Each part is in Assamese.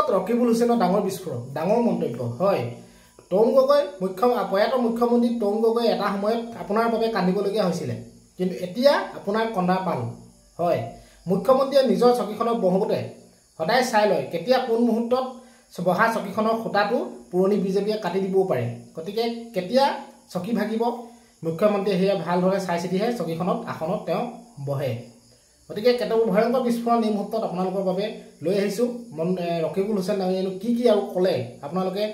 ক্ষেত্ৰত ৰকিবুল হুছেইনৰ ডাঙৰ বিস্ফোৰণ ডাঙৰ মন্তব্য হয় তৰুণ গগৈ প্ৰয়াত মুখ্যমন্ত্ৰী তৰুণ গগৈ এটা সময়ত আপোনাৰ বাবে কান্দিবলগীয়া হৈছিল কিন্তু এতিয়া আপোনাৰ কন্দা পাল হয় মুখ্যমন্ত্ৰীয়ে নিজৰ চকীখনত বহোতে সদায় চাই লয় কেতিয়া কোন মুহূৰ্তত বহা চকীখনৰ খুঁটাটো পুৰণি বিজেপিয়ে কাটি দিবও পাৰে গতিকে কেতিয়া চকী ভাগিব মুখ্যমন্ত্ৰীয়ে সেয়া ভালদৰে চাই চিতিহে চকীখনত আসনত তেওঁ বহে গতিকে কেতবোৰ ভয়ংকৰ বিস্ফোৰণ এই মুহূৰ্তত আপোনালোকৰ বাবে লৈ আহিছোঁ ৰকিবুল হুছেইন ডাঙৰীয়ানো কি আৰু ক'লে আপোনালোকে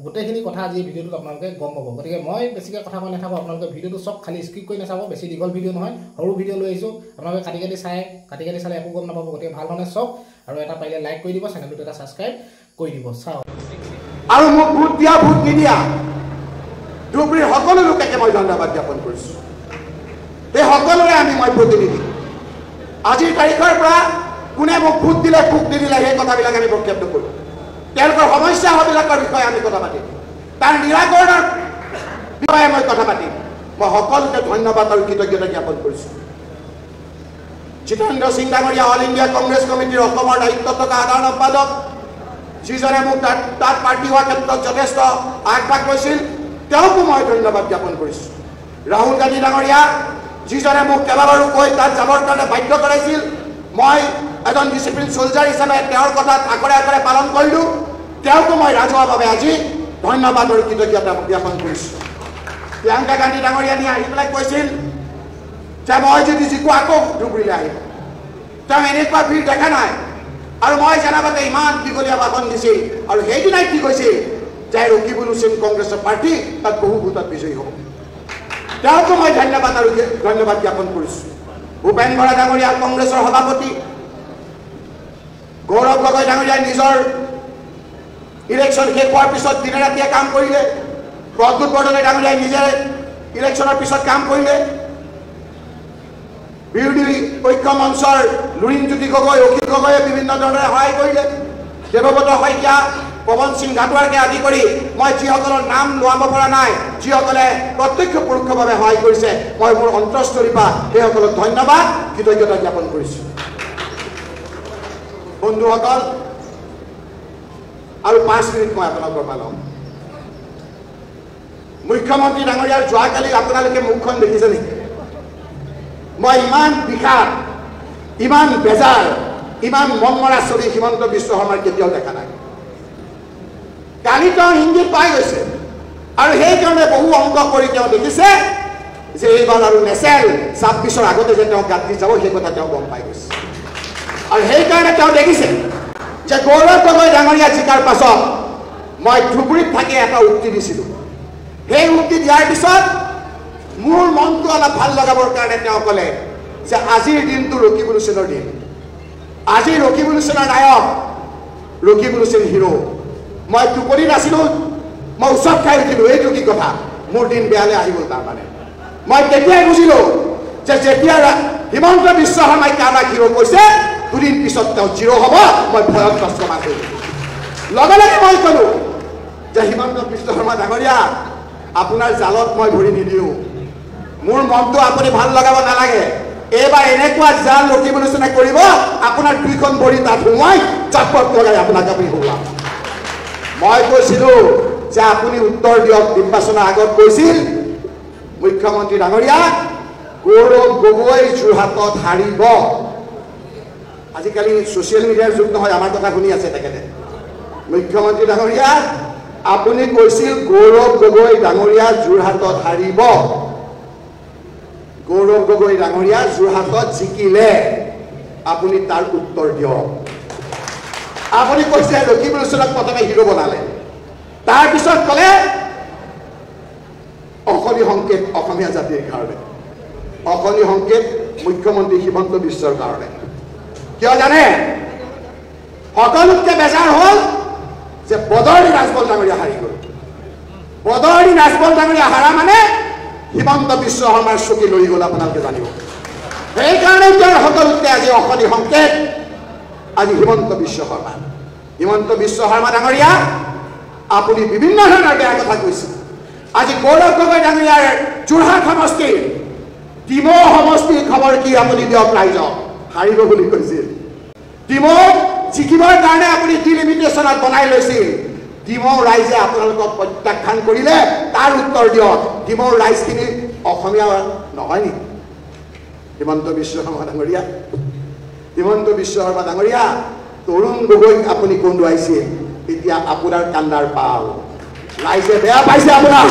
গোটেইখিনি কথা আজি ভিডিঅ'টোত আপোনালোকে গম পাব গতিকে মই বেছিকৈ কথা কৈ নাথাকোঁ আপোনালোকে ভিডিঅ'টো চব খালি স্কিপ কৰি নাচাব বেছি দীঘল ভিডিঅ' নহয় সৰু ভিডিঅ' লৈ আহিছোঁ আপোনালোকে কাটি কাটি চালে একো গম নাপাব গতিকে ভাল ধৰণে চাওক আৰু এটা পাৰিলে লাইক কৰি দিব চেনেলটো এটা ছাবস্ক্ৰাইব কৰি দিব চাওক আৰু মোক ভোট দিয়া ভোট নিদিয়া ধুবুৰীৰ সকলো লোককে মই ধন্যবাদ জ্ঞাপন কৰিছোঁ এই সকলোৰে মই প্ৰতিনিধি আজিৰ তাৰিখৰ পৰা কোনে মোক ভোট দিলে ভোট নিদিলে সেই কথাবিলাক আমি প্ৰক্ষেপ নকৰোঁ তেওঁলোকৰ সমস্যাবিলাকৰ বিষয়ে আমি কথা পাতিম তাৰ নিৰাকৰণৰ বিষয়ে মই কথা পাতিম মই সকলোকে ধন্যবাদ আৰু কৃতজ্ঞতা জ্ঞাপন কৰিছোঁ জিতেন্দ্ৰ সিং ডাঙৰীয়া অল ইণ্ডিয়া কংগ্ৰেছ কমিটিৰ অসমৰ দায়িত্বত থকা সাধাৰণ সম্পাদক যিজনে মোক তাত পাৰ্টি হোৱাৰ ক্ষেত্ৰত যথেষ্ট আগভাগ লৈছিল তেওঁকো মই ধন্যবাদ জ্ঞাপন কৰিছোঁ ৰাহুল গান্ধী ডাঙৰীয়া যিজনে মোক কেইবাবাৰো কৈ তাত যাবৰ কাৰণে বাধ্য কৰাইছিল মই এজন ডিচিপ্লিন সোলজাৰ হিচাপে তেওঁৰ কথাত আখৰে আখৰে পালন কৰিলোঁ তেওঁকো মই ৰাজহুৱাভাৱে আজি ধন্যবাদ আৰু কৃতজ্ঞতা জ্ঞাপন কৰিছোঁ প্ৰিয়ংকা গান্ধী ডাঙৰীয়ানীয়ে আহি পেলাই কৈছিল যে মই যদি জিকো আকৌ ধুবুৰীলৈ আহিব তেওঁ এনেকুৱা ভিৰ দেখা নাই আৰু মই জনাবাতে ইমান দীঘলীয়া ভাষণ দিছিল আৰু সেইদিনাই কি কৈছিল যে ৰকিবুল হুছেইন কংগ্ৰেছৰ পাৰ্টি তাত বহু ভোটত বিজয়ী হ'ব তেওঁকো মই ধন্যবাদ জ্ঞাপন কৰিছোঁ ভূপেন বৰা ডাঙৰীয়া কংগ্ৰেছৰ সভাপতি গৌৰৱ গগৈ ডাঙৰীয়াই নিজৰ ইলেকশ্যন শেষ হোৱাৰ পিছত দিনে ৰাতিয়ে কাম কৰিলে প্ৰদ্যুৎ বৰদলৈ ডাঙৰীয়াই নিজে ইলেকশ্যনৰ পিছত কাম কৰিলে বিৰোধী ঐক্য মঞ্চৰ লুৰিণজ্যোতি গগৈ অখিল গগৈয়ে বিভিন্ন ধৰণে সহায় কৰিলে দেৱব্ৰত শইকীয়া পৱন সিং ঘাটোৱাৰকে আদি কৰি মই যিসকলৰ নাম লোৱাব পৰা নাই যিসকলে প্ৰত্যক্ষ পৰোক্ষভাৱে সহায় কৰিছে মই মোৰ অন্তৰস্থলীৰ পৰা সেইসকলক ধন্যবাদ কৃতজ্ঞতা জ্ঞাপন কৰিছোঁ বন্ধুসকল আৰু 5 মিনিট মই আপোনালোকৰ পৰা ল'ম মুখ্যমন্ত্ৰী ডাঙৰীয়াৰ যোৱাকালি আপোনালোকে মুখখন দেখিছে নেকি মই ইমান বিষাদ ইমান বেজাৰ ইমান মন মৰা ছবি হিমন্ত বিশ্ব শৰ্মাৰ কেতিয়াও দেখা নাই কালি তেওঁ ইংগিত পাই গৈছে আৰু সেইকাৰণে বহু অংক কৰি তেওঁ দেখিছে যে এইবাৰ আৰু নেচেল 26ৰ আগতে যে তেওঁ গাঁত দি যাব সেই কথা তেওঁ গম পাই গৈছে আৰু সেইকাৰণে তেওঁ দেখিছে যে গৌৰৱ গগৈ ডাঙৰীয়া জিকাৰ পাছত মই ধুবুৰীত থাকি এটা উক্তি দিছিলোঁ সেই উক্তি দিয়াৰ পিছত মোৰ মনটো অলপ ভাল লগাবৰ কাৰণে তেওঁ ক'লে যে আজিৰ দিনটো ৰকিবুল হুছেইনৰ দিন আজি ৰকিবুল হুছেইনৰ নায়ক ৰকিবুল হুছেইন হিৰো মই টোপনি নাছিলোঁ মই উৎসৱ খাই উঠিলোঁ এইটো কি কথা মোৰ দিন বেয়ালৈ আহি গ'ল তাৰমানে মই তেতিয়াই বুজিলোঁ যে যেতিয়া হিমন্ত বিশ্ব শৰ্মাই কাৰোবাক হিৰো কৈছে দুদিন পিছত তেওঁ জিৰ' হ'ব মই ভয়ত কষ্টমান কৰিলোঁ লগে লগে মই ক'লোঁ যে হিমন্ত বিশ্ব শৰ্মা ডাঙৰীয়া আপোনাৰ জালত মই ভৰি নিদিওঁ মোৰ মনটো আপুনি ভাল লগাব নালাগে এইবাৰ এনেকুৱা জাল ৰকিবুল হুছেইনে কৰিব আপোনাৰ দুইখন ভৰি তাত সোমোৱাই চাপত লগাই আপোনাক আপুনি সোমাম মই কৈছিলোঁ যে আপুনি উত্তৰ দিয়ক নিৰ্বাচনৰ আগত কৈছিল মুখ্যমন্ত্ৰী ডাঙৰীয়া গৌৰৱ গগৈ যোৰহাটত হাৰিব আজিকালি ছ'চিয়েল মিডিয়াৰ যুগ নহয় আমাৰ কথা শুনি আছে তেখেতে মুখ্যমন্ত্ৰী ডাঙৰীয়া আপুনি কৈছিল গৌৰৱ গগৈ ডাঙৰীয়া যোৰহাটত হাৰিব গৌৰৱ গগৈ ডাঙৰীয়া যোৰহাটত জিকিলে আপুনি তাৰ উত্তৰ দিয়ক আপুনি কৈছে ৰকিবুল হুছেইনক প্ৰথমে হিৰো বনালে তাৰপিছত ক'লে অশনি সংকেত অসমীয়া জাতিৰ কাৰণে অশনি সংকেত মুখ্যমন্ত্ৰী হিমন্ত বিশ্বৰ কাৰণে কিয় জানে সকলোতকৈ বেজাৰ হ'ল যে বদৰুদ্দিন ৰাজবল ডাঙৰীয়া হাৰি গ'ল বদৰুদ্দিন ৰাজবল ডাঙৰীয়া হাৰা মানে হিমন্ত বিশ্ব শৰ্মাৰ চকী লৈ গ'ল আপোনালোকে জানিব সেইকাৰণে তেওঁৰ সকলোতকৈ আজি অশনি সংকেত আজি হিমন্ত বিশ্ব শৰ্মা ডাঙৰীয়া আপুনি বিভিন্ন ধৰণৰ বেয়া কথা কৈছে আজি গৌৰৱ গগৈ ডাঙৰীয়াৰ যোৰহাট সমষ্টিৰ ডিমৌ সমষ্টিৰ খবৰ কি আপুনি দিয়ক ৰাইজক হাৰিব বুলি কৈছিল ডিমৌ জিকিবৰ কাৰণে আপুনি ডিলিমিটেশ্যন চনত বনাই লৈছিল ডিমৌৰ ৰাইজে আপোনালোকক প্ৰত্যাখ্যান কৰিলে তাৰ উত্তৰ দিয়ক ডিমৌৰ ৰাইজখিনি অসমীয়া নহয় নেকি হিমন্ত বিশ্ব শৰ্মা ডাঙৰীয়া হিমন্ত বিশ্ব শৰ্মা ডাঙৰীয়া তৰুণ গগৈক আপুনি কন্দুৱাইছিল এতিয়া আপোনাৰ কান্দাৰ পাল ৰাইজে বেয়া পাইছে আপোনাক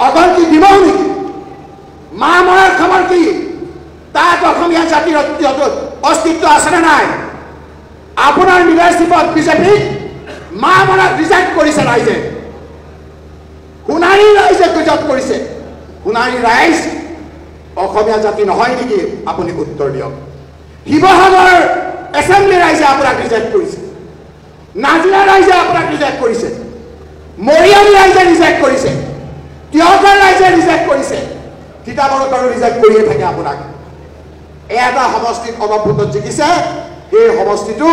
অকল কি ডিমৌ নেকি মা মৰাৰ খবৰ কি তাত অসমীয়া জাতিৰ অস্তিত্ব আছেনে নাই আপোনাৰ লিডাৰশ্বিপত বিজেপিক মা মৰাক ৰিজেক্ট কৰিছে ৰাইজে সোণাৰী ৰাইজে ৰিজেক্ট কৰিছে সোণাৰী ৰাইজ অসমীয়া জাতি নহয় নেকি আপুনি উত্তৰ দিয়ক শিৱসাগৰ এছেম্বলি ৰাইজে আপোনাক ৰিজেক্ট কৰিছে নাজিৰা ৰাইজে আপোনাক ৰিজেক্ট কৰিছে মৰিয়নি ৰাইজে ৰিজেক্ট কৰিছে তিয়কৰ ৰাইজে ৰিজেক্ট কৰিছে তিতাবৰতো ৰিজেক্ট কৰিয়ে থাকে আপোনাক এটা সমষ্টিত অলপ ভোটত জিকিছে এই সমষ্টিটো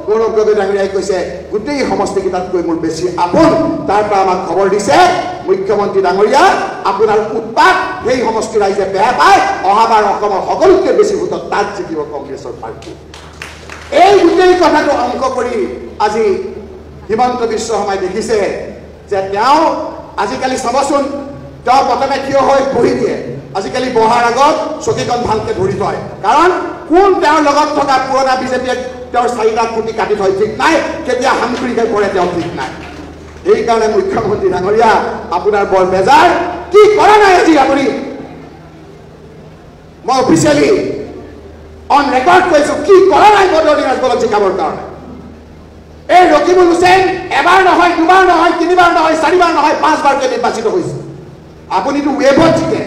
গৌৰৱ গগৈ ডাঙৰীয়াই কৈছে গোটেই সমষ্টিকেইটাতকৈ মোৰ বেছি আপোন তাৰ পৰা আমাক খবৰ দিছে মুখ্যমন্ত্ৰী ডাঙৰীয়া আপোনাৰ উৎপাত সেই সমষ্টি ৰাইজে বেয়া পায় অহাবাৰ অসমৰ সকলোতকৈ বেছি ভোটত তাত জিকিব কংগ্ৰেছৰ পাৰ্টি এই গোটেই কথাটো অংক কৰি আজি হিমন্ত বিশ্ব শৰ্মাই দেখিছে যে তেওঁ আজিকালি চাবচোন তেওঁ প্ৰথমে থিয় হৈ বহি দিয়ে আজিকালি বহাৰ আগত চকীখন ভালকে ধৰি থয় কাৰণ কোন তেওঁৰ লগত থকা পুৰণা বিজেপিয়ে তেওঁৰ চাৰিটা ফুটি কাটি থয় ঠিক নাই কেতিয়া সামগ্ৰিকে পৰে তেওঁ ঠিক নাই সেইকাৰণে মুখ্যমন্ত্ৰী ডাঙৰীয়া আপোনাৰ বৰ বেজাৰ কি কৰা নাই আজি আপুনি মই অফিচিয়েলি অন ৰেকৰ্ড কৈছো কি কৰা নাই বদলি ৰাজবলত জিকাবৰ কাৰণে এই ৰকিবুল হুছেইন এবাৰ নহয় দুবাৰ নহয় তিনিবাৰ নহয় চাৰিবাৰ নহয় পাঁচবাৰকে নিৰ্বাচিত হৈছে আপুনিতো ৱেবত জিকে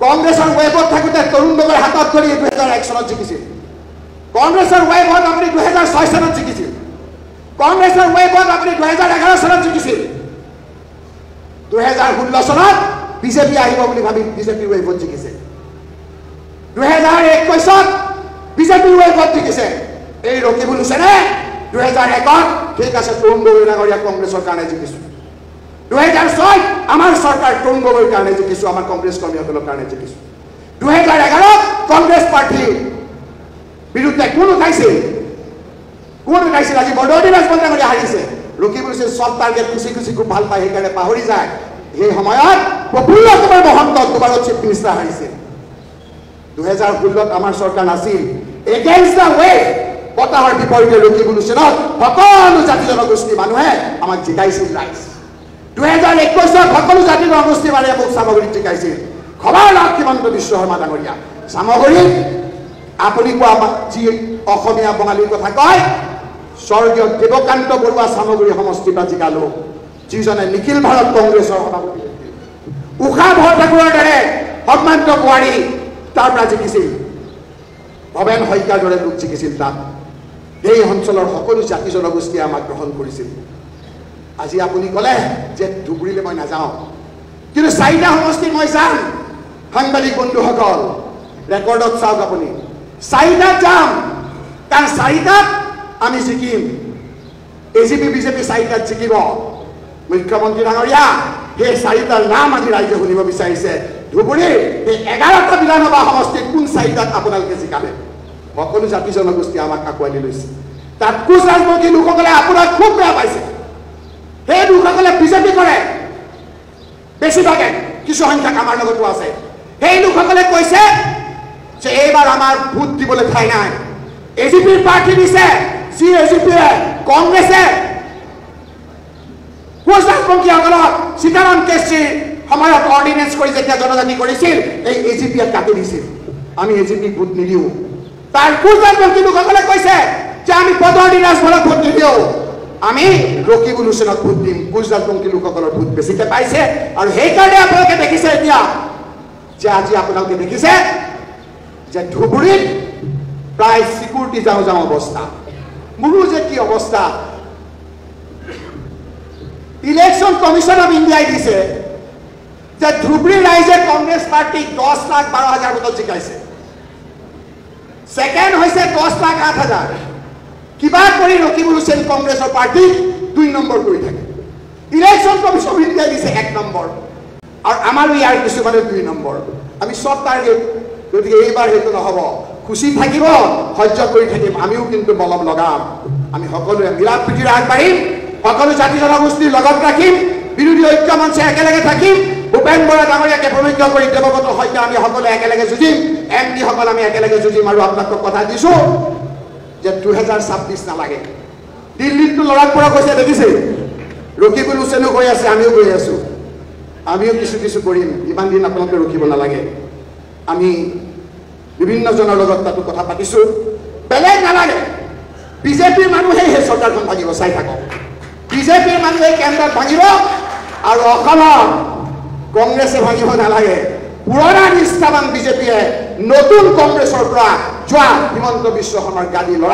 কংগ্ৰেছৰ ৱেবত থাকোঁতে তৰুণ গগৈৰ হাতত ধৰি 2001 চনত জিকিছিল কংগ্ৰেছৰ ৱেবত আপুনি 2006 চনত জিকিছিল কংগ্ৰেছৰ ৱেবত আপুনি 2011 চনত জিকিছিল 2016 চনত বিজেপি আহিব বুলি ভাবি বিজেপিৰ ৱেবত জিকিছে 2021 বিজেপিৰ ৱেবত জিকিছে এই ৰকিবুল হুছেইনে 2001 ঠিক আছে তৰুণ গগৈ ডাঙৰীয়া কংগ্ৰেছৰ কাৰণে জিকিছো 2006 আমাৰ চৰকাৰ তৰুণ গগৈৰ কাৰণে জিকিছো আমাৰ কংগ্ৰেছ কৰ্মীসকলৰ কাৰণে জিকিছো 2011 কংগ্ৰেছ পাৰ্টি বিৰুদ্ধে কোন উঠাইছিল আজি বৰদৌলি ৰাজবন্দে হাৰিছে ৰকিবুল হুছেইন চব টাৰ্গেট খুচি খুচি খুব ভাল পায় সেইকাৰণে পাহৰি যায় সেই সময়ত প্ৰফুল্ল কুমাৰ মহন্ত দুবাৰত চিফ মিনিষ্টাৰ হাৰিছে 2016 আমাৰ চৰকাৰ নাছিল এগেইনষ্ট দ্য ৱে বতাহৰ বিপৰীতে ৰকিবুল হুছেইনক সকলো জাতি জনগোষ্ঠী মানুহে আমাক জিকাইছিল ৰাইজ 2021 সকলো জাতি জনগোষ্ঠী মানুহে মোক সামগ্ৰীত জিকাইছিল খবৰ লওক হিমন্ত বিশ্ব শৰ্মা ডাঙৰীয়া সামগ্ৰীত আপুনি কোৱা যি অসমীয়া বঙালীৰ কথা কয় স্বৰ্গীয় দেৱকান্ত বৰুৱা সামগ্ৰী সমষ্টিৰ পৰা জিকালো যিজনে নিখিল ভাৰত কংগ্ৰেছৰ সভাপতি উষা ভৰঠাকুৰৰ দৰে সন্মানিত বোৱাৰী তাৰ পৰা জিকিছিল ভৱেন শইকীয়াৰ দৰে লোক জিকিছিল তাত এই অঞ্চলৰ সকলো জাতি জনগোষ্ঠীয়ে আমাক গ্ৰহণ কৰিছিল আজি আপুনি ক'লে যে ধুবুৰীলৈ মই নাযাওঁ কিন্তু চাৰিটা সমষ্টি মই যাম সাংবাদিক বন্ধুসকল ৰেকৰ্ডত চাওক আপুনি চাৰিটাত যাম কাৰণ চাৰিটাত আমি জিকিম এজিপি বিজেপি চাৰিটাত জিকিব মুখ্যমন্ত্ৰী ডাঙৰীয়া সেই চাৰিটাৰ নাম আজি ৰাইজে শুনিব বিচাৰিছে ধুবুৰীৰ এই 11টা বিধানসভা সমষ্টিত কোন চাৰিটাত আপোনালোকে জিকালে সকলো জাতি জনগোষ্ঠী আমাক আঁকোৱালি লৈছে তাত কোচ ৰাজবংশী লোকসকলে আপোনাক খুব বেয়া পাইছে সেই লোকসকলে বিজেপি কৰে বেছিভাগে কিছু সংখ্যক আমাৰ লগতো আছে সেই লোকসকলে কৈছে যে এইবাৰ আমাৰ ভোট দিবলৈ ঠাই নাই এজিপিৰ প্ৰাৰ্থী দিছে যি এজিপিয়ে কংগ্ৰেছে কোচ ৰাজবংশীসকলক সীতাৰাম কেছৰীৰ সময়ত অৰ্ডিনেন্স কৰি যেতিয়া জনজাতি কৰিছিল এই এজিপিয়ে কাটি দিছিল আমি এজিপি ভোট নিদিওঁ তাৰ কোচ ৰাজবংশী লোকসকলে কৈছে যে আমি পদৰ্দী ৰাজভৰত ভোট নিদিওঁ আমি ৰকিবুল হুছেইনক ভোট দিম কোচ ৰাজবংশী লোকসকলৰ ভোট বেছিকৈ পাইছে আৰু সেইকাৰণে আপোনালোকে দেখিছে এতিয়া যে আজি আপোনালোকে দেখিছে যে ধুবুৰীত প্ৰায় চিকিউৰিটি যাওঁ যাওঁ অৱস্থা মোৰো যে কি অৱস্থা ইলেকশ্যন কমিশ্যন অফ ইণ্ডিয়াই দিছে যে ধুবুৰী ৰাইজে কংগ্ৰেছ পাৰ্টিক 10,12,000 ভোটত জিকাইছে সেকেন্ড হৈছে 10,08,000 কিবা কৰি ৰকিবুল হুছেইন কংগ্ৰেছৰ পাৰ্টি 2 নম্বৰ কৰি থাকে ইলেকশ্যন কমিশ্যন অফ ইণ্ডিয়াই দিছে 1 নম্বৰ আৰু আমাৰো ইয়াৰ কিছুমানে 2 নম্বৰ আমি সব টাৰ্গেট গতিকে এইবাৰ সেইটো নহ'ব খুচি থাকিব সহ্য কৰি থাকিম আমিও কিন্তু মলম লগাম আমি সকলোৱে মিলা প্ৰীতিৰে আগবাঢ়িম, সকলো জাতি জনগোষ্ঠীৰ লগত ৰাখিম, বিৰোধী ঐক্য মঞ্চে একেলগে থাকিম, ভূপেন বৰা ডাঙৰীয়াকে প্ৰমুখ্য কৰি দেৱব্ৰত শইকীয়া আমি সকলোৱে একেলগে যুঁজিম, এমপিসকল আমি একেলগে যুঁজিম। আৰু আপোনালোকক কথা দিছোঁ যে 2026 নালাগে। দিল্লীতটো লৰাক পৰা কৈছে দেখিছে, ৰকিবুল হুছেইনো গৈ আছে, আমিও গৈ আছোঁ, আমিও কিছু কৰিম। ইমান দিন আপোনালোকে ৰখিব নালাগে। আমি বিভিন্নজনৰ লগত তাতো কথা পাতিছোঁ, বেলেগ নালাগে। বিজেপিৰ মানুহে সেই চৰকাৰখন ভাঙিব, চাই থাকক। বিজেপিৰ মানুহে কেন্দ্ৰত ভাঙিব আৰু অসমত কংগ্ৰেছে ভাঙিব নালাগে। পুৰণা নিষ্ঠাবান বিজেপিয়ে নতুন কংগ্ৰেছৰ পৰা যোৱা হিমন্ত বিশ্ব শৰ্মাৰ গাড়ী লৰাই